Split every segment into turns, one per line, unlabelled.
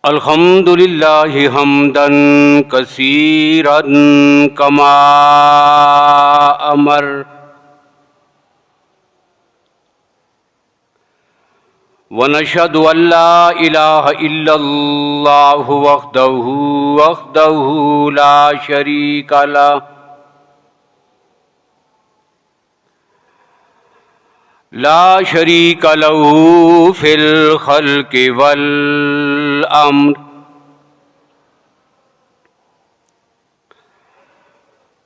अल्हम्दुलिल्लाहि हम्दन कसीरन कमा अमर व नशहदु अल्ला इलाहा इल्लल्लाहु वहदहु ला शरीका लह लहू फिल खल्क़ि वल अम्र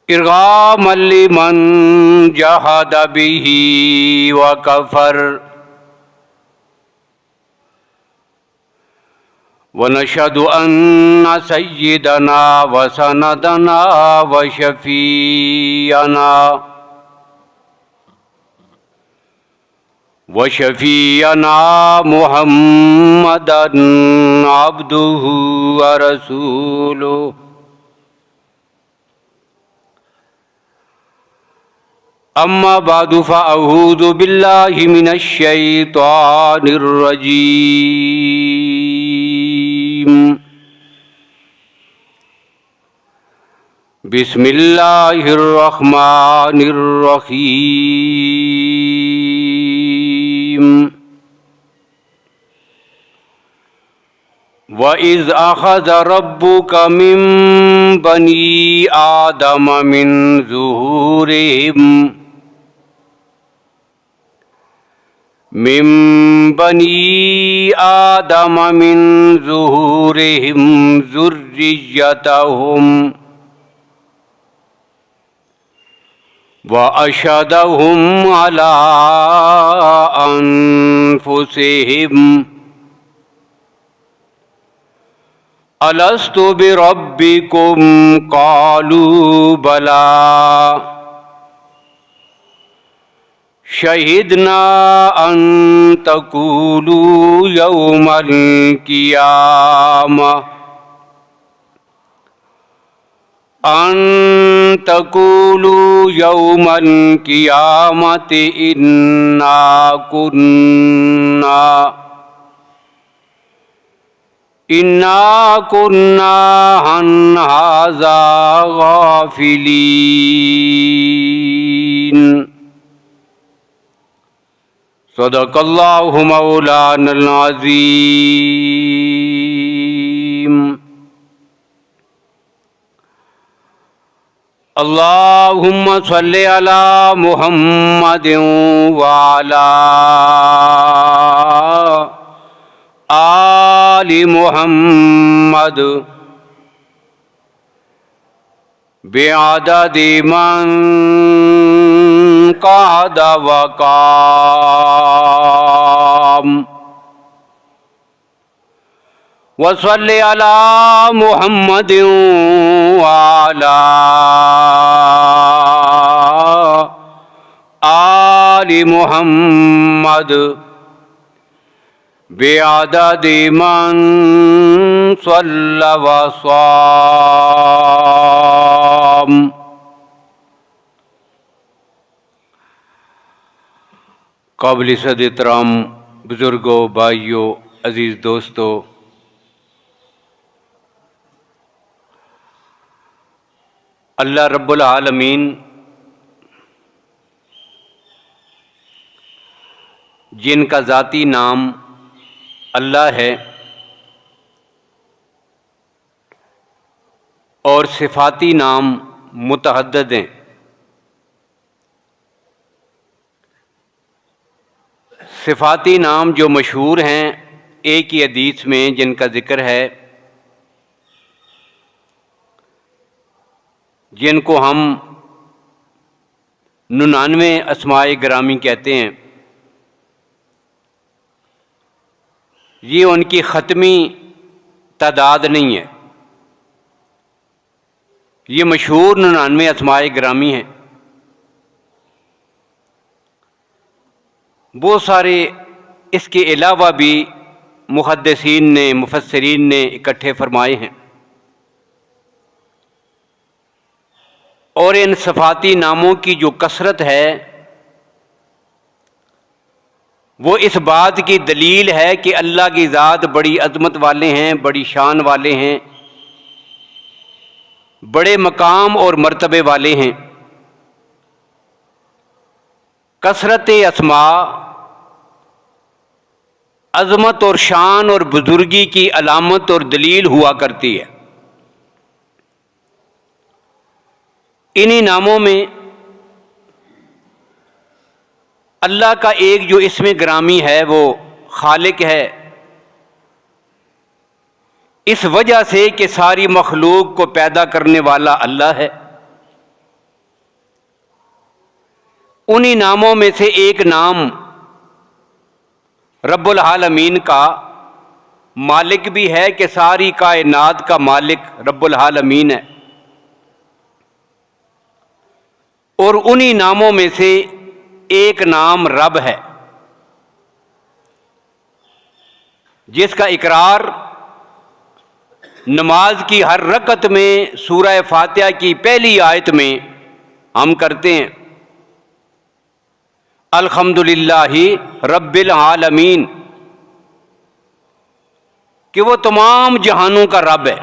इरगामन लिमन जहद बिही व कफर व नशहदु अन्ना सय्यदना व सनदना व शफीअना व शफीअना मुहम्मदन अब्दुहु व रसूलुहु अम्मा बादु फ़अऊज़ु बिल्लाहि मिनश शैतानिर रजीम बिस्मिल्लाहिर रहमानिर रहीम व इज़ अख़ज़ रब्बुका मिन बनी आदम मिन ज़ुहूरिहिम ज़ुर्रिय्यतहुम व अशहदहुम अला अनफुसिहिम अलस्तु बिरब्बिकुम क़ालू बला शहिदना अन तक़ूलू यौमल क़ियामह इन्ना कुन्ना अन हाज़ा गाफ़िलीन। सदक़ल्लाहु मौलानल अज़ीम। अल्लाहुम्मा सल्लि अला मुहम्मदिन व अला आलि मुहम्मद बिअददि मन क़अद व क़ाम व सल्लि अला मुहम्मदिन व अला आलि मुहम्मद बिअददि मन सल्ला व साम। काबिल इज़्ज़त एहतराम बुज़ुर्गों, भाइयों, अज़ीज़ दोस्तों, अल्लाह रब्बुल आलमीन जिनका ज़ाती नाम अल्लाह है और सिफ़ाती नाम मुतअद्दिद हैं। सिफ़ाती नाम जो मशहूर हैं, एक ही हदीस में जिनका ज़िक्र है, जिनको हम 99 अस्माए गिरामी कहते हैं, ये उनकी ख़त्मी तादाद नहीं है। ये मशहूर 99 अस्माए गिरामी हैं। बहुत सारे इसके अलावा भी मुहद्दिसीन ने, मुफस्सिरीन ने इकट्ठे फरमाए हैं। और इन सिफ़ाती नामों की जो कसरत है, वो इस बात की दलील है कि अल्लाह की ज़ात बड़ी अज़मत वाले हैं, बड़ी शान वाले हैं, बड़े मकाम और मर्तबे वाले हैं। कसरत अस्मा अज़मत और शान और बुजुर्गी की अलामत और दलील हुआ करती है। इन्हीं नामों में अल्लाह का एक जो इसमें ग्रामी है वो खालिक है, इस वजह से कि सारी मखलूक को पैदा करने वाला अल्लाह है। उन्हीं नामों में से एक नाम रब्बुल आलमीन का मालिक भी है कि सारी कायनात का मालिक रब्बुल आलमीन है। और उन्हीं नामों में से एक नाम रब है, जिसका इकरार नमाज की हर रकत में सूरह फातिहा की पहली आयत में हम करते हैं, अल्हम्दुलिल्लाहि रब्बिल आलमीन, कि वो तमाम जहानों का रब है।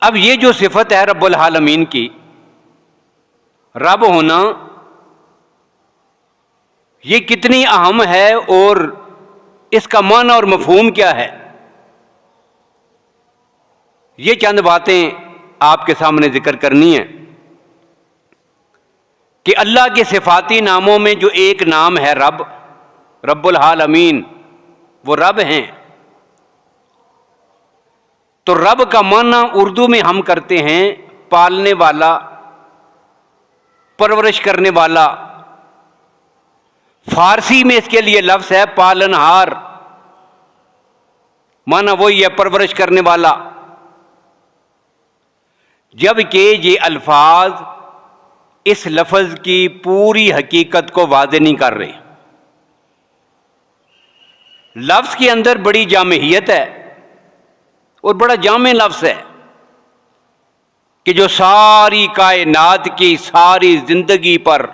अब ये जो सिफत है रब्बुल आलमीन की, रब होना, ये कितनी अहम है और इसका माना और मफहूम क्या है, ये चंद बातें आपके सामने जिक्र करनी है। कि अल्लाह के सिफाती नामों में जो एक नाम है रब, रब्बुल आलमीन, वो रब हैं। तो रब का माना उर्दू में हम करते हैं पालने वाला, परवरिश करने वाला। फारसी में इसके लिए लफ्ज़ है पालनहार, माना वही है परवरिश करने वाला। जबकि ये अल्फाज इस लफ्ज़ की पूरी हकीकत को वाज़ेह नहीं कर रहे। लफ्ज़ के अंदर बड़ी जामियत है और बड़ा जामे लफ्ज़ है कि जो सारी कायनात की सारी जिंदगी पर,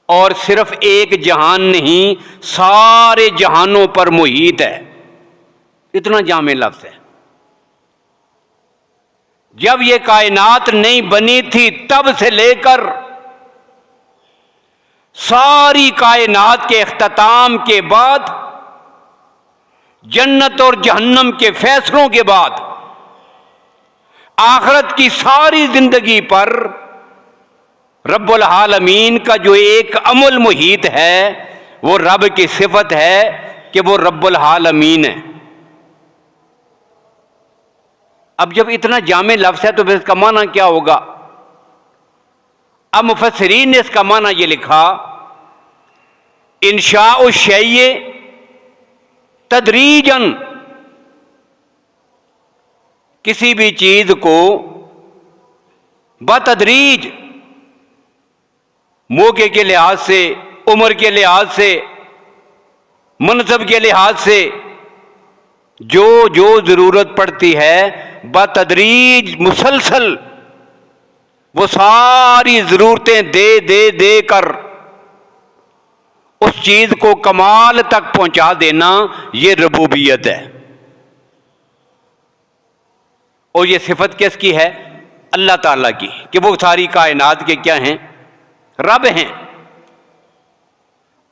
और सिर्फ एक जहान नहीं सारे जहानों पर मुहीत है। इतना जामे लफ्ज़ है। जब ये कायनात नहीं बनी थी तब से लेकर सारी कायनात के इख्तिताम के बाद, जन्नत और जहन्नम के फैसलों के बाद, आखिरत की सारी जिंदगी पर रब्बुल आलमीन का जो एक अमल मुहीत है, वो रब की सिफत है कि वो रब्बुल आलमीन है। अब जब इतना जामे लफ्ज़ है तो फिर इसका माना क्या होगा? अब मुफस्सिरीन ने इसका माना ये लिखा, इंशाउ शैय तदरीजन, किसी भी चीज को बतदरीज, मौके के लिहाज से, उम्र के लिहाज से, मनसब के लिहाज से जो जो जरूरत पड़ती है, बतदरीज मुसलसल वो सारी जरूरतें दे दे दे कर उस चीज को कमाल तक पहुंचा देना, ये रबूबियत है। और ये सिफत किसकी है? अल्लाह ताला की, कि वो सारी कायनात के क्या हैं? रब हैं।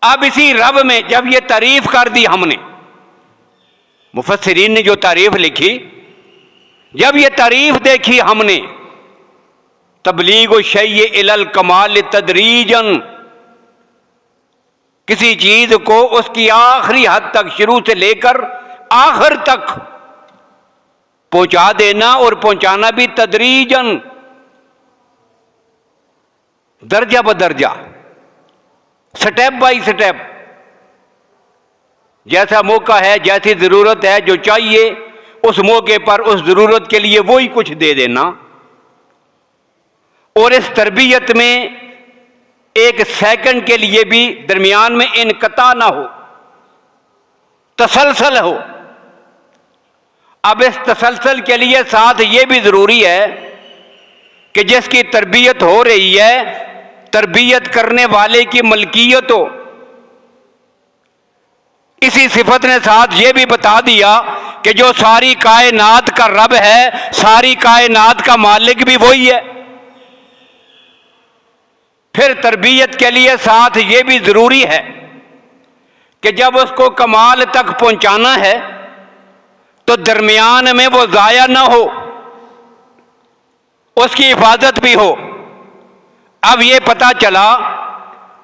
अब इसी रब में जब ये तारीफ कर दी हमने, मुफस्सिरीन ने जो तारीफ लिखी, जब ये तारीफ देखी हमने, तबलीग शैय इलल कमाल तदरीजन, किसी चीज को उसकी आखिरी हद तक, शुरू से लेकर आखिर तक पहुंचा देना, और पहुंचाना भी तदरीजन, दर्जा ब दर्जा, स्टेप बाय स्टेप। जैसा मौका है, जैसी जरूरत है, जो चाहिए उस मौके पर उस जरूरत के लिए वही कुछ दे देना। और इस तरबियत में एक सेकंड के लिए भी दरमियान में इनकता ना हो, तसलसल हो। अब इस तसलसल के लिए साथ ये भी जरूरी है कि जिसकी तरबियत हो रही है, तरबियत करने वाले की मलकियत हो। इसी सिफत ने साथ ये भी बता दिया कि जो सारी कायनात का रब है, सारी कायनात का मालिक भी वही है। फिर तरबियत के लिए साथ ये भी जरूरी है कि जब उसको कमाल तक पहुंचाना है तो दरमियान में वो जाया ना हो, उसकी हिफाजत भी हो। अब ये पता चला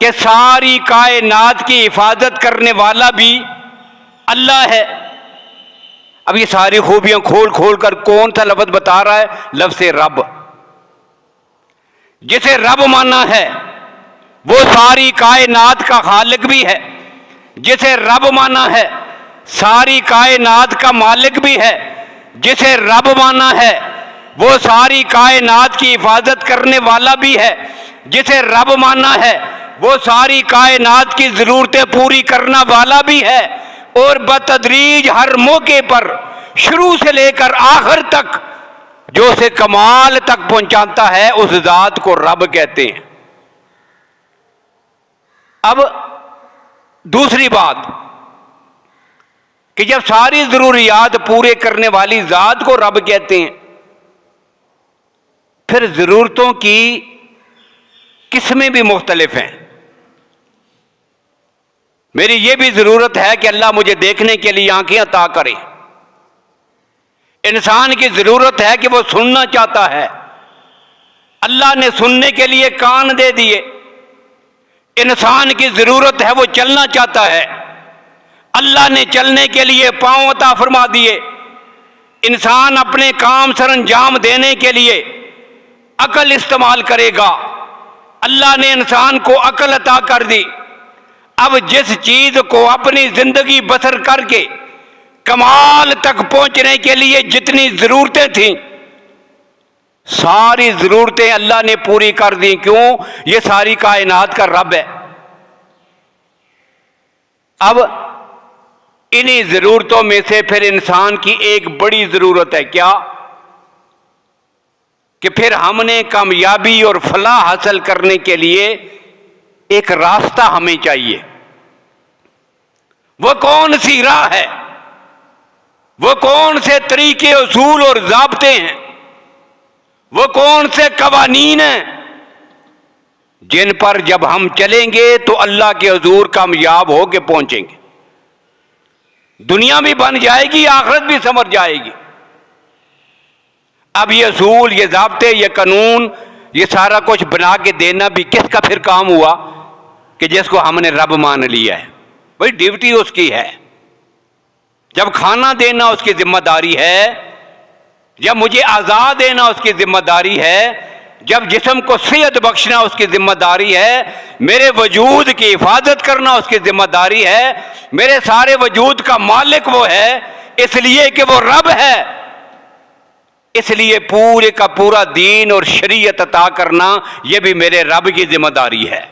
कि सारी कायनात की हिफाजत करने वाला भी अल्लाह है। अब ये सारी खूबियां खोल खोल कर कौन सा लफ्ज बता रहा है? लफ्ज़ से रब। जिसे रब माना है वो सारी कायनात का खालिक भी है। जिसे रब माना है सारी कायनात का मालिक भी है। जिसे रब माना है वो सारी कायनात की हिफाजत करने वाला भी है। जिसे रब माना है वो सारी कायनात की जरूरतें पूरी करना वाला भी है। और बतदरीज हर मौके पर शुरू से लेकर आखिर तक जो उसे कमाल तक पहुंचाता है उस जात को रब कहते हैं। अब दूसरी बात कि जब सारी जरूरियात पूरे करने वाली जात को रब कहते हैं, फिर जरूरतों की किस्में भी मुख्तलिफ हैं। मेरी यह भी जरूरत है कि अल्लाह मुझे देखने के लिए आंखें अता करे। इंसान की जरूरत है कि वो सुनना चाहता है, अल्लाह ने सुनने के लिए कान दे दिए। इंसान की जरूरत है वो चलना चाहता है, अल्लाह ने चलने के लिए पांव अता फरमा दिए। इंसान अपने काम सर अंजाम देने के लिए अकल इस्तेमाल करेगा, अल्लाह ने इंसान को अकल अता कर दी। अब जिस चीज को अपनी जिंदगी बसर करके कमाल तक पहुंचने के लिए जितनी जरूरतें थीं, सारी जरूरतें अल्लाह ने पूरी कर दी। क्यों? ये सारी कायनात का रब है। अब इन्हीं जरूरतों में से फिर इंसान की एक बड़ी जरूरत है, क्या? कि फिर हमने कामयाबी और फलाह हासिल करने के लिए एक रास्ता हमें चाहिए। वो कौन सी राह है? वो कौन से तरीके, उसूल और ज़ाब्ते हैं? वो कौन से कवानीन हैं जिन पर जब हम चलेंगे तो अल्लाह के हुजूर कामयाब होके पहुंचेंगे? दुनिया भी बन जाएगी, आखिरत भी समझ जाएगी। अब ये असूल, ये ज़ाब्ते, ये कानून, ये सारा कुछ बना के देना भी किसका फिर काम हुआ? कि जिसको हमने रब मान लिया है, भाई ड्यूटी उसकी है। जब खाना देना उसकी जिम्मेदारी है, जब मुझे आज़ाद देना उसकी जिम्मेदारी है, जब जिस्म को सेहत बख्शना उसकी जिम्मेदारी है, मेरे वजूद की हिफाजत करना उसकी जिम्मेदारी है। मेरे सारे वजूद का मालिक वो है, इसलिए कि वो रब है। इसलिए पूरे का पूरा दीन और शरीयत अता करना यह भी मेरे रब की जिम्मेदारी है।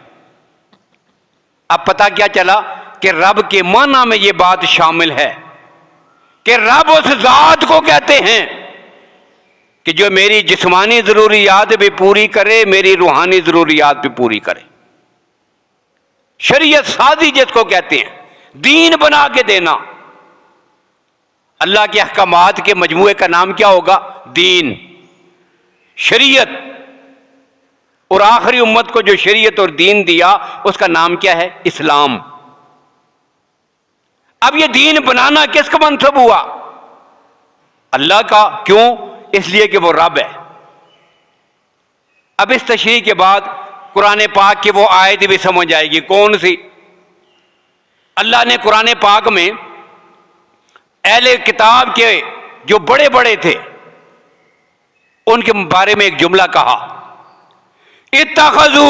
अब पता क्या चला कि रब के माना में यह बात शामिल है कि रब उस जात को कहते हैं कि जो मेरी जिस्मानी जरूरियात भी पूरी करे, मेरी रूहानी जरूरियात भी पूरी करे। शरीयत साजी जिसको कहते हैं, दीन बना के देना। अल्लाह के अहकामात के मजमूए का नाम क्या होगा? दीन, शरीयत। और आखिरी उम्मत को जो शरीयत और दीन दिया उसका नाम क्या है? इस्लाम। अब ये दीन बनाना किसका मंसूब हुआ? अल्लाह का। क्यों? इसलिए कि वो रब है। अब इस तशरीह के बाद कुरान पाक की वो आयत भी समझ आएगी। कौन सी? अल्लाह ने कुरान पाक में अहले किताब के जो बड़े बड़े थे उनके बारे में एक जुमला कहा, इत्तखज़ू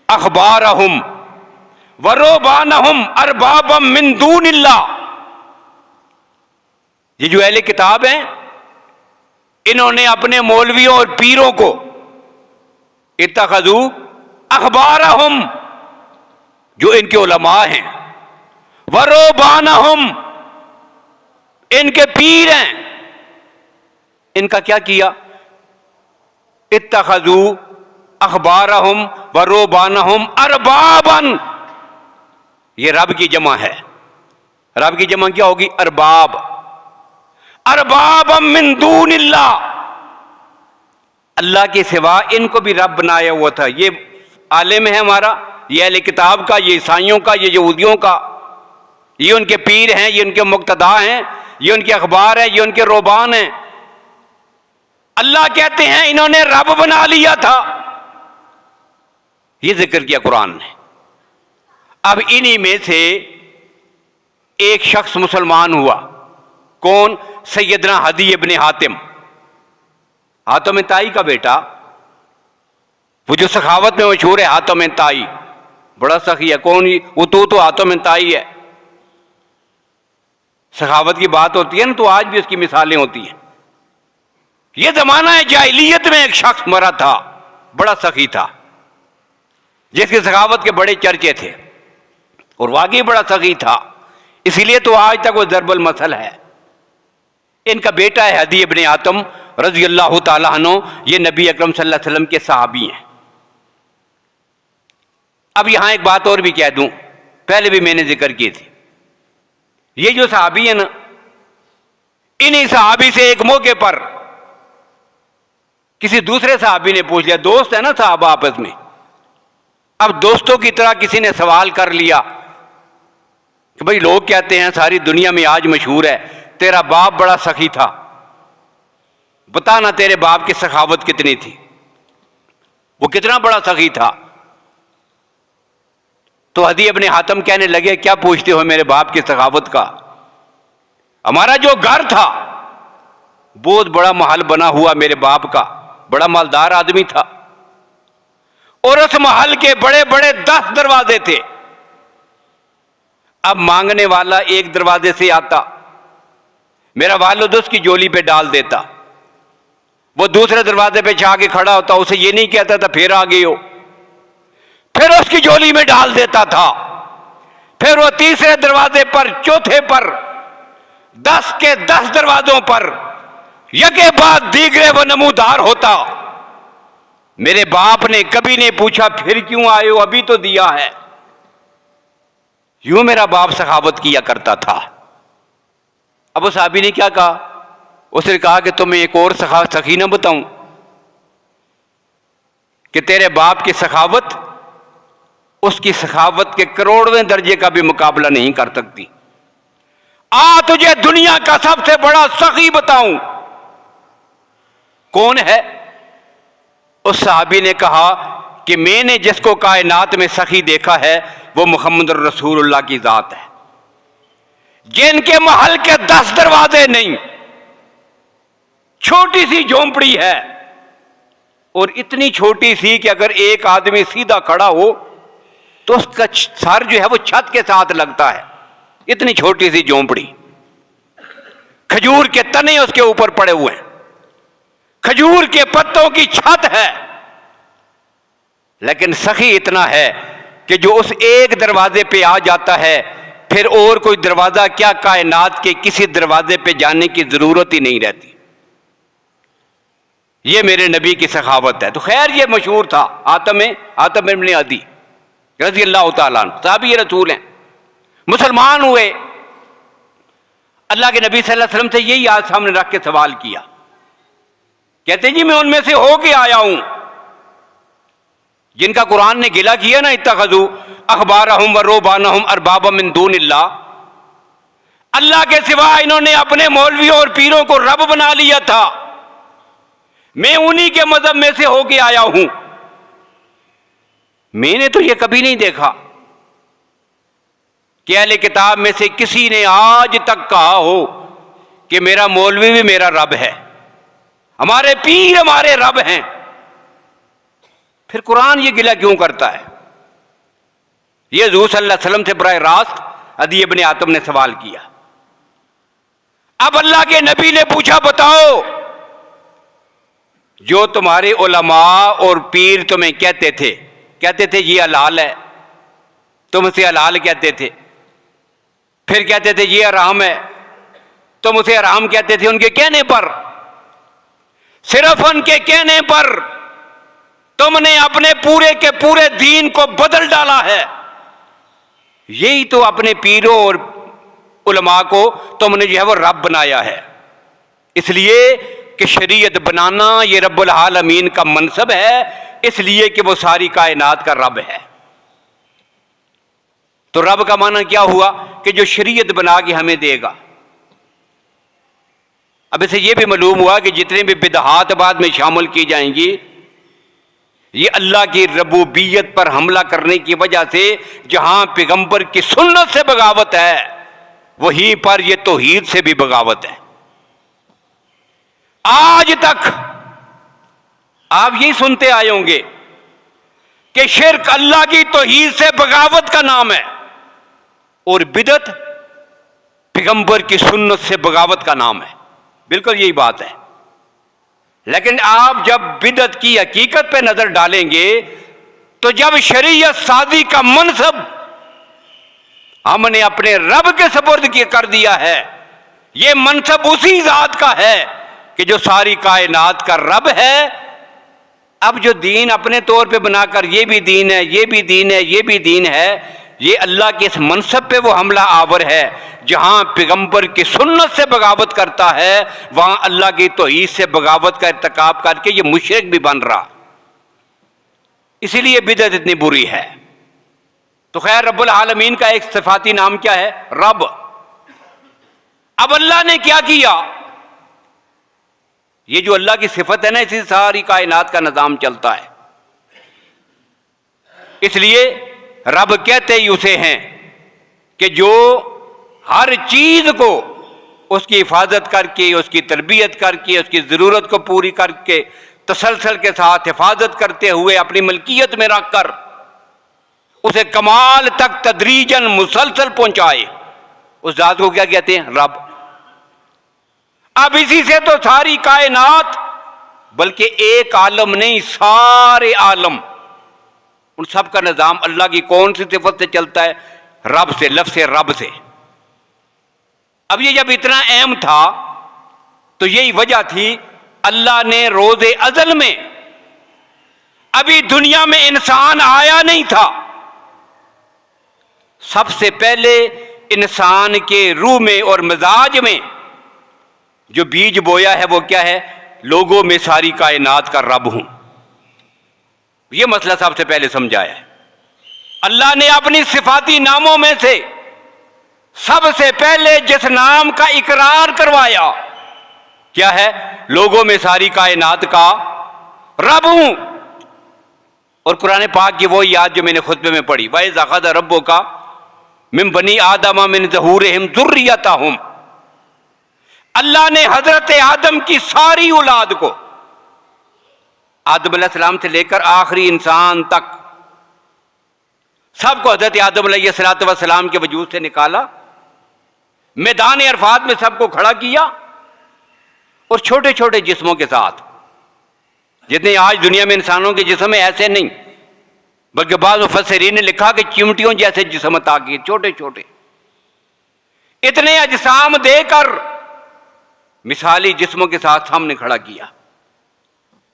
अखबारहुम वरुहबानहुम अरबाबम मिन दूनिल्लाह। ये जो अहले किताब हैं, इन्होंने अपने मौलवियों और पीरों को इत्तखज़ू अखबारहुम, जो इनके उलमा हैं, वरुहबानहुम, इनके पीर हैं, इनका क्या किया? इत्तखज़ू अखबारहुम व रुहबानहुम अरबाबन, ये रब की जमा है। रब की जमा क्या होगी? अरबाब। अरबाबम मिन दूनिल्लाह, अल्लाह के सिवा इनको भी रब बनाया हुआ था। ये आलिम है हमारा, ये अहले किताब का, ये ईसाइयों का, ये यहूदियों का, ये उनके पीर हैं, ये उनके मुक्तदा हैं, ये उनके अखबार हैं, ये उनके रोबान हैं। अल्लाह कहते हैं इन्होंने रब बना लिया था। ये जिक्र किया कुरान ने। अब इन्हीं में से एक शख्स मुसलमान हुआ। कौन? सैयदना हदी इब्ने हातिम, हातिम ताई का बेटा, वो जो सखावत में मशहूर है, हातिम ताई, बड़ा सखी है। कौन? वो तो हातिम ताई है। सखावत की बात होती है ना, तो आज भी उसकी मिसालें होती हैं। ये जमाना है जाहिलियत में एक शख्स मरा था, बड़ा सखी था, जिसकी सखावत के बड़े चर्चे थे, और वाकई बड़ा सखी था। इसीलिए तो आज तक वो ज़रबुल मसल है। इनका बेटा है हदी इब्ने हातिम रज़ी अल्लाह ताला अन्हु। ये नबी अकरम सल्लल्लाहु अलैहि वसल्लम के सहाबी हैं। अब यहां एक बात और भी कह दूं, पहले भी मैंने जिक्र की थी। ये जो सहाबी है ना, इन्हीं सहाबी से एक मौके पर किसी दूसरे सहाबी ने पूछ लिया, दोस्त है ना साहबा आपस में, अब दोस्तों की तरह किसी ने सवाल कर लिया कि भाई लोग कहते हैं सारी दुनिया में आज मशहूर है तेरा बाप बड़ा सखी था, बता ना तेरे बाप की सखावत कितनी थी, वो कितना बड़ा सखी था। तो हदी इब्ने हातिम कहने लगे, क्या पूछते हो मेरे बाप की सखावत का? हमारा जो घर था बहुत बड़ा महल बना हुआ, मेरे बाप का बड़ा मालदार आदमी था, और उस महल के बड़े बड़े 10 दरवाजे थे। अब मांगने वाला एक दरवाजे से आता, मेरा वालिद उसकी झोली पे डाल देता, वो दूसरे दरवाजे पे जाके खड़ा होता, उसे ये नहीं कहता था फिर आ गए हो, फिर उसकी झोली में डाल देता था, फिर वो तीसरे दरवाजे पर, चौथे पर, 10 के 10 दरवाजों पर यके बाद दीगरे वो नमूदार होता। मेरे बाप ने कभी नहीं पूछा फिर क्यों आए हो, अभी तो दिया है। यूं मेरा बाप सखावत किया करता था। अब उस साहबी ने क्या कहा? उसने कहा कि तुम्हें एक और सखी ना बताऊं कि तेरे बाप की सखावत उसकी सखावत के करोड़वें दर्जे का भी मुकाबला नहीं कर सकती। आ तुझे दुनिया का सबसे बड़ा सखी बताऊं। कौन है? उस साहबी ने कहा कि मैंने जिसको कायनात में सखी देखा है वो मुहम्मद रसूलुल्लाह की जात है, जिनके महल के 10 दरवाजे नहीं, छोटी सी झोंपड़ी है, और इतनी छोटी सी कि अगर एक आदमी सीधा खड़ा हो तो उसका सर जो है वो छत के साथ लगता है। इतनी छोटी सी झोंपड़ी, खजूर के तने उसके ऊपर पड़े हुए हैं, खजूर के पत्तों की छत है, लेकिन सखी इतना है कि जो उस एक दरवाजे पे आ जाता है फिर और कोई दरवाजा क्या, कायनात के किसी दरवाजे पे जाने की जरूरत ही नहीं रहती। ये मेरे नबी की सखावत है। तो खैर ये मशहूर था, हातिम इब्ने अदी रज़ी अल्लाह ताला अन्हु, सहाबी रसूल हैं, मुसलमान हुए। अल्लाह के नबी सल्लल्लाहु अलैहि वसल्लम से यही आज सामने रख के सवाल किया। कहते जी मैं उनमें से होके आया हूं जिनका कुरान ने गिला किया ना, इत्तखज़ू अखबारहुम व रुहबानहुम अरबाबा मिन दूनिल्लाह, अल्लाह के सिवा इन्होंने अपने मौलवियों और पीरों को रब बना लिया था। मैं उन्हीं के मजहब में से होके आया हूं। मैंने तो ये कभी नहीं देखा कि अहले किताब में से किसी ने आज तक कहा हो कि मेरा मौलवी भी मेरा रब है, हमारे पीर हमारे रब हैं। फिर कुरान ये गिला क्यों करता है? ये हुज़ूर सल्लल्लाहु अलैहि वसल्लम से बराह रास्त अदी इब्ने हातिम ने सवाल किया। अब अल्लाह के नबी ने पूछा, बताओ जो तुम्हारे उलमा और पीर तुम्हें कहते थे ये हलाल है, तुम उसे हलाल कहते थे, फिर कहते थे ये हराम है, तुम उसे हराम कहते थे। उनके कहने पर, सिर्फ उनके कहने पर तुमने अपने पूरे के पूरे दीन को बदल डाला है। यही तो अपने पीरों और उलमा को तुमने जो है वो रब बनाया है। इसलिए कि शरीयत बनाना ये रब्बुल आलमीन का मनसब है, इसलिए कि वो सारी कायनात का रब है। तो रब का माना क्या हुआ कि जो शरीयत बना के हमें देगा। अब इसे यह भी मालूम हुआ कि जितने भी बिदअत बाद में शामिल की जाएंगी, ये अल्लाह की रबूबियत पर हमला करने की वजह से जहां पैगंबर की सुन्नत से बगावत है, वहीं पर यह तौहीद से भी बगावत है। आज तक आप यही सुनते आए होंगे कि शिर्क अल्लाह की तौहीद से बगावत का नाम है और बिदअत पैगंबर की सुन्नत से बगावत का नाम है। बिल्कुल यही बात है। लेकिन आप जब बिदअत की हकीकत पे नजर डालेंगे तो जब शरीयत साजी का मनसब हमने अपने रब के सुपुर्द कर दिया है, यह मनसब उसी जात का है कि जो सारी कायनात का रब है। अब जो दीन अपने तौर पे बनाकर ये भी दीन है, ये भी दीन है, ये भी दीन है, ये अल्लाह के इस मनसब पे वो हमला आवर है। जहां पैगंबर की सुन्नत से बगावत करता है, वहां अल्लाह की तौहीद से बगावत का इर्तिकाब करके ये मुशरिक भी बन रहा। इसीलिए बिदअत इतनी बुरी है। तो खैर, रब्बुल आलमीन का एक सिफाती नाम क्या है? रब। अब अल्लाह ने क्या किया? ये जो अल्लाह की सिफत है ना, इसी सारी कायनात का निजाम चलता है। इसलिए रब कहते ही उसे हैं कि जो हर चीज को उसकी हिफाजत करके, उसकी तरबियत करके, उसकी जरूरत को पूरी करके तसलसल के साथ हिफाजत करते हुए अपनी मलकियत में रखकर उसे कमाल तक तदरीजन मुसलसल पहुंचाए, उस जात को क्या कहते हैं? रब। अब इसी से तो सारी कायनात, बल्कि एक आलम नहीं, सारे आलम, उन सब का निजाम अल्लाह की कौन सी सिफत से चलता है? रब से, लफ्ज़ से रब से। अब ये जब इतना अहम था तो यही वजह थी अल्लाह ने रोज़े अज़ल में, अभी दुनिया में इंसान आया नहीं था, सबसे पहले इंसान के रूह में और मिजाज में जो बीज बोया है वो क्या है? लोगों में सारी कायनात का रब हूं। यह मसला सबसे पहले समझाया है। अल्लाह ने अपनी सिफाती नामों में से सबसे पहले जिस नाम का इकरार करवाया, क्या है? लोगों में सारी कायनात का रब हूं। और कुरान पाक की वो याद जो मैंने खुतबे में पढ़ी, वह ज़अख़ज़ रब्बुका मिन बनी आदम मिन ज़ुहूरिहिम ज़ुर्रियतहुम। अल्लाह ने हजरत आदम की सारी औलाद को, आदम अलैहिस्सलाम से लेकर आखिरी इंसान तक, सबको हजरत आदम अलैहिस्सलाम के वजूद से निकाला, मैदान अरफात में सबको खड़ा किया और छोटे छोटे जिस्मों के साथ, जितने आज दुनिया में इंसानों के जिस्म में ऐसे नहीं, बल्कि बाज़ मुफस्सिरीन ने लिखा कि चिमटियों जैसे जिस्म अता किए, छोटे छोटे, इतने अजसाम देकर मिसाली जिस्मों के साथ सामने खड़ा किया।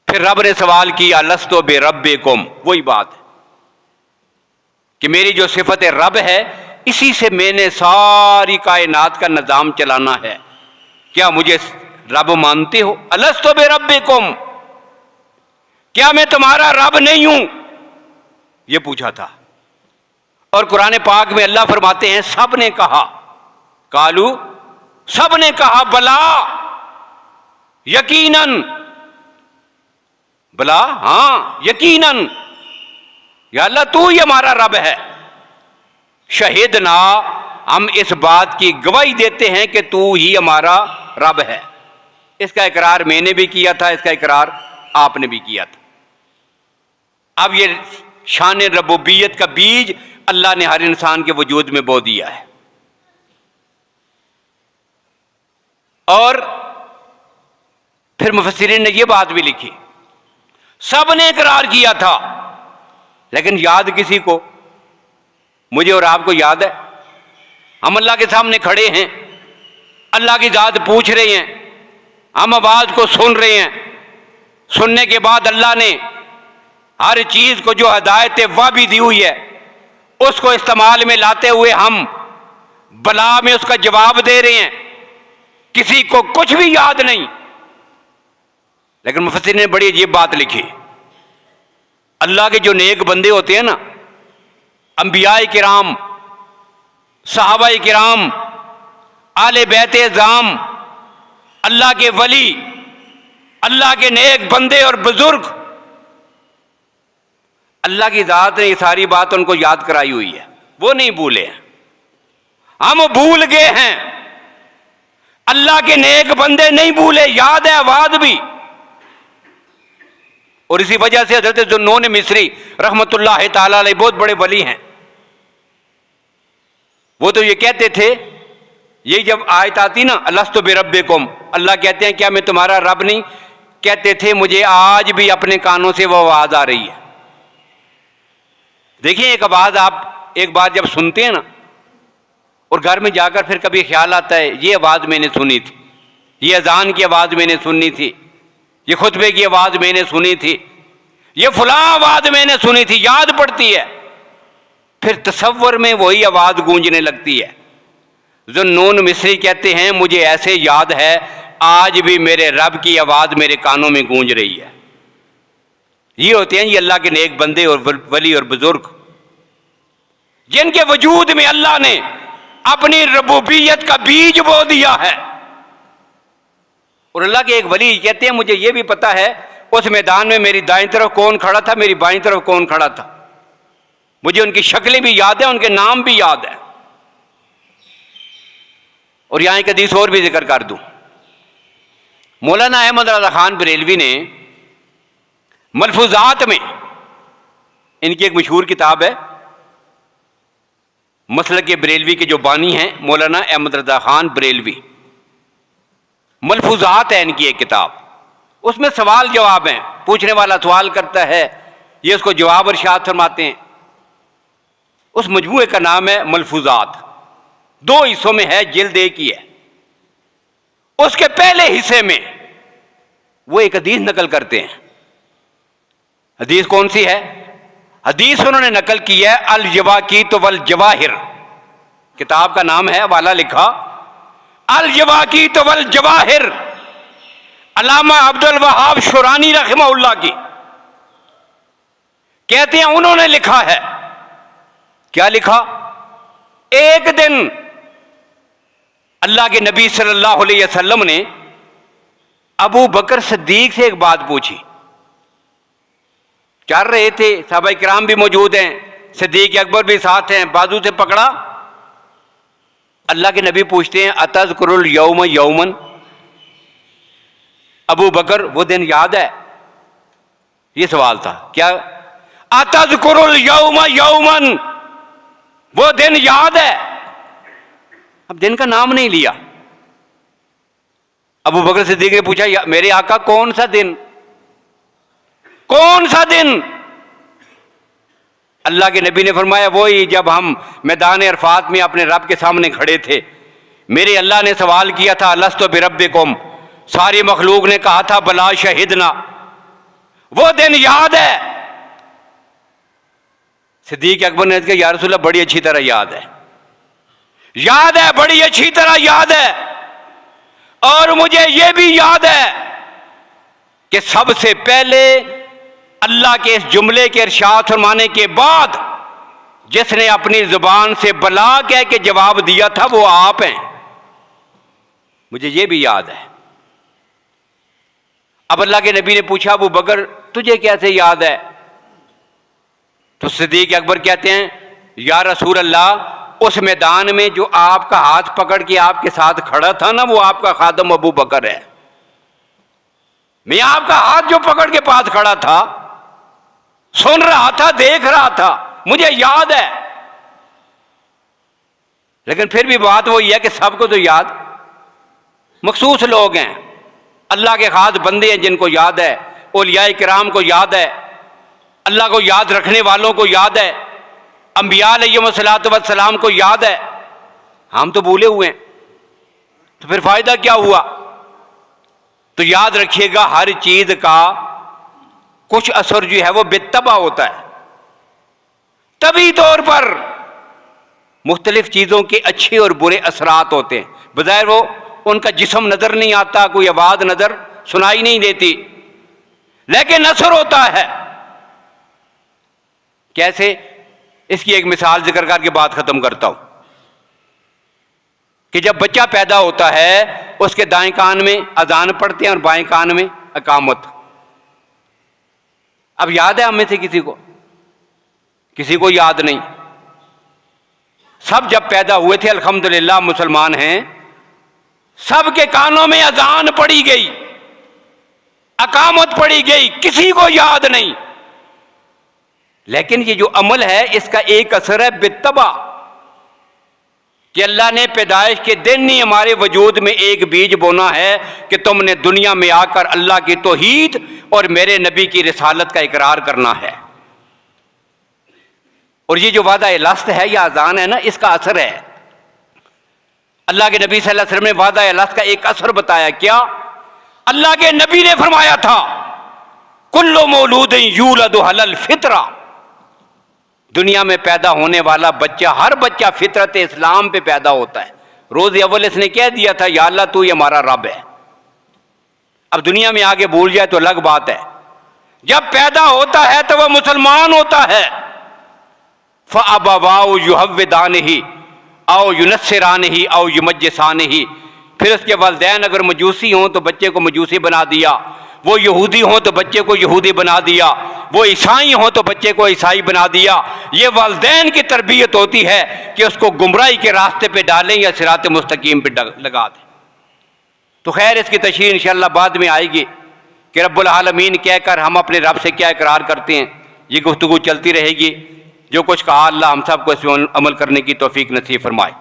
फिर रब ने सवाल किया, लस्तो बे रब्बिकुम, वही बात है कि मेरी जो सिफत रब है, इसी से मैंने सारी कायनात का निजाम चलाना है। क्या मुझे रब मानते हो? अलस्तो बे रब्बिकुम, क्या मैं तुम्हारा रब नहीं हूं? यह पूछा था। और कुरान पाक में अल्लाह फरमाते हैं, सब ने कहा, कालू, सब ने कहा, बला, यकीनन, बला, हां यकीनन, या अल्लाह तू ही हमारा रब है। शहीदना, हम इस बात की गवाही देते हैं कि तू ही हमारा रब है। इसका इकरार मैंने भी किया था, इसका इकरार आपने भी किया था। अब ये शान रबूबियत का बीज अल्लाह ने हर इंसान के वजूद में बो दिया है। और फिर मुफस्सिरीन ने यह बात भी लिखी, सब ने इकरार किया था, लेकिन याद किसी को? मुझे और आपको याद है, हम अल्लाह के सामने खड़े हैं, अल्लाह की जात पूछ रहे हैं, हम आवाज को सुन रहे हैं, सुनने के बाद अल्लाह ने हर चीज को जो हदायत वह भी दी हुई है उसको इस्तेमाल में लाते हुए हम बला में उसका जवाब दे रहे हैं। किसी को कुछ भी याद नहीं। लेकिन मुफस्सिर ने बड़ी अजीब बात लिखी, अल्लाह के जो नेक बंदे होते हैं ना, अंबियाए किराम, सहाबाए किराम, आले बैत एज़ाम, अल्लाह के वली, अल्लाह के नेक बंदे और बुजुर्ग, अल्लाह की ज़ात ने ये सारी बात उनको याद कराई हुई है, वो नहीं भूले हैं। हम भूल गए हैं, अल्लाह के नेक बंदे नहीं भूले, याद है आवाज भी। और इसी वजह से हजरत ज़ुन्नून मिस्री रहमतुल्लाह ताला अलैह बहुत बड़े वली हैं। वो तो ये कहते थे, ये जब आयत आती ना अलस्तु बिरब्बिकुम, अल्लाह कहते हैं क्या मैं तुम्हारा रब नहीं, कहते थे मुझे आज भी अपने कानों से वो आवाज आ रही है। देखिए एक आवाज आप एक बार जब सुनते हैं ना और घर में जाकर फिर कभी ख्याल आता है ये आवाज मैंने सुनी थी, ये अजान की आवाज मैंने सुनी थी, ये खुतबे की आवाज मैंने सुनी थी, ये फलां आवाज मैंने सुनी थी, याद पड़ती है। फिर तसव्वुर में वही आवाज गूंजने लगती है। ज़ुन्नून मिस्री कहते हैं मुझे ऐसे याद है आज भी मेरे रब की आवाज मेरे कानों में गूंज रही है। ये होते हैं ये अल्लाह के नेक बंदे और वली और बुजुर्ग, जिनके वजूद में अल्लाह ने अपनी रबूबियत का बीज बो दिया है। और अल्लाह के एक वली कहते हैं मुझे यह भी पता है उस मैदान में मेरी दाईं तरफ कौन खड़ा था, मेरी बाईं तरफ कौन खड़ा था, मुझे उनकी शक्लें भी याद है, उनके नाम भी याद है। और यहां एक हदीस और भी जिक्र कर दूं, मौलाना अहमद रज़ा खान बरेलवी ने मलफूजात में, इनकी एक मशहूर किताब है, मसलक के बरेलवी के जो बानी हैं मौलाना अहमद रज़ा खान बरेलवी, मलफूजात है इनकी एक किताब, उसमें सवाल जवाब हैं। पूछने वाला सवाल करता है, ये उसको जवाब इरशाद फरमाते हैं। उस मजमूए का नाम है मलफूजात, 2 हिस्सों में है, जिल्द एक ही है। उसके पहले हिस्से में वो एक हदीस नकल करते हैं। हदीस कौन सी है? हदीस उन्होंने नकल की है अल यवाकीत वल जवाहिर, किताब का नाम है, वाला लिखा अल यवाकीत वल जवाहिर, अल्लामा अब्दुल वहाब शुरानी रहमहुल्लाह की। कहते हैं उन्होंने लिखा है, क्या लिखा? एक दिन अल्लाह के नबी सल्लल्लाहु अलैहि वसल्लम ने अबू बकर सिद्दीक से एक बात पूछी। चल रहे थे, सहाबाए किराम भी मौजूद हैं, सिद्दीक अकबर भी साथ हैं, बाजू से पकड़ा। अल्लाह के नबी पूछते हैं अतज़कुरुल यौम यौमन, अबू बकर वो दिन याद है? ये सवाल था। क्या अतज़कुरुल यौम यौमन, वो दिन याद है? अब दिन का नाम नहीं लिया। अबू बकर सिद्दीक ने पूछा मेरे आका कौन सा दिन, कौन सा दिन? अल्लाह के नबी ने फरमाया वही जब हम मैदान अरफात में अपने रब के सामने खड़े थे, मेरे अल्लाह ने सवाल किया था अलस्तु बिरब्बिकुम, सारी मखलूक ने कहा था बला शहिदना, वो दिन याद है? सिद्दीक अकबर ने कहा या रसूलल्लाह बड़ी अच्छी तरह याद है, याद है, बड़ी अच्छी तरह याद है। और मुझे यह भी याद है कि सबसे पहले अल्लाह के इस जुमले के इरशाद फरमाने के बाद जिसने अपनी जुबान से बला कह के जवाब दिया था वो आप हैं, मुझे यह भी याद है। अब अल्लाह के नबी ने पूछा अबू बकर तुझे कैसे याद है? तो सिद्दीक अकबर कहते हैं या रसूल अल्लाह, उस मैदान में जो आपका हाथ पकड़ के आपके साथ खड़ा था ना, वो आपका खादम अबू बकर है। मैं आपका हाथ जो पकड़ के पास खड़ा था, सुन रहा था, देख रहा था, मुझे याद है। लेकिन फिर भी बात वही है कि सबको तो याद, मखसूस लोग हैं, अल्लाह के खास बंदे हैं जिनको याद है, औलिया किराम को याद है, अल्लाह को याद रखने वालों को याद है, अंबिया अलैहिस्सलातु वस्सलाम को याद है। हम तो भूले हुए हैं, तो फिर फायदा क्या हुआ? तो याद रखिएगा हर चीज का कुछ असर जो है वो बेतबा होता है, तभी तौर पर मुख्तलिफ चीज़ों के अच्छे और बुरे असरात होते हैं। बज़ाहिर वो उनका जिस्म नज़र नहीं आता, कोई आवाज़ नज़र सुनाई नहीं देती, लेकिन असर होता है। कैसे? इसकी एक मिसाल जिक्र करके बात ख़त्म करता हूँ कि जब बच्चा पैदा होता है उसके दाएं कान में अजान पढ़ते हैं और बाएं कान में अकामत। अब याद है हम में से किसी को याद नहीं। सब जब पैदा हुए थे अल्हम्दुलिल्लाह मुसलमान हैं, सबके कानों में अजान पड़ी गई, अकामत पड़ी गई, किसी को याद नहीं। लेकिन ये जो अमल है इसका एक असर है बित्तबा, कि अल्लाह ने पैदाइश के दिन ही हमारे वजूद में एक बीज बोना है कि तुमने दुनिया में आकर अल्लाह की तौहीद और मेरे नबी की रिसालत का इकरार करना है। और ये जो वादा लस्त है या अजान है ना, इसका असर है। अल्लाह के नबी सल्लल्लाहु अलैहि वसल्लम ने वादा लस्त का एक असर बताया। क्या? अल्लाह के नबी ने फरमाया था, कुल्लु मौलूदिन यूलदु अलल फितरा, दुनिया में पैदा होने वाला बच्चा, हर बच्चा फितरत इस्लाम पे पैदा होता है। रोज अव्वल इसने कह दिया था, या अल्लाह तू ही हमारा रब है। अब दुनिया में आगे भूल जाए तो अलग बात है। जब पैदा होता है तो वह मुसलमान होता है। फ़अबवाहु युहव्विदानिही औ युनस्सिरानिही औ युमज्जिसानिही, फिर उसके वालिदैन अगर मजूसी हों तो बच्चे को मजूसी बना दिया, वो यहूदी हों तो बच्चे को यहूदी बना दिया, वो ईसाई हों तो बच्चे को ईसाई बना दिया। ये वालिदैन की तरबियत होती है कि उसको गुमराही के रास्ते पे डालें या सिरात मुस्तकीम पे लगा दें। तो खैर इसकी तशरीह इंशाअल्लाह बाद में आएगी कि रब्बुल आलमीन कहकर हम अपने रब से क्या इकरार करते हैं। ये गुफ्तगू चलती रहेगी। जो कुछ कहा अल्लाह हम सब को इस पर अमल करने की तौफीक नसीब फरमाए।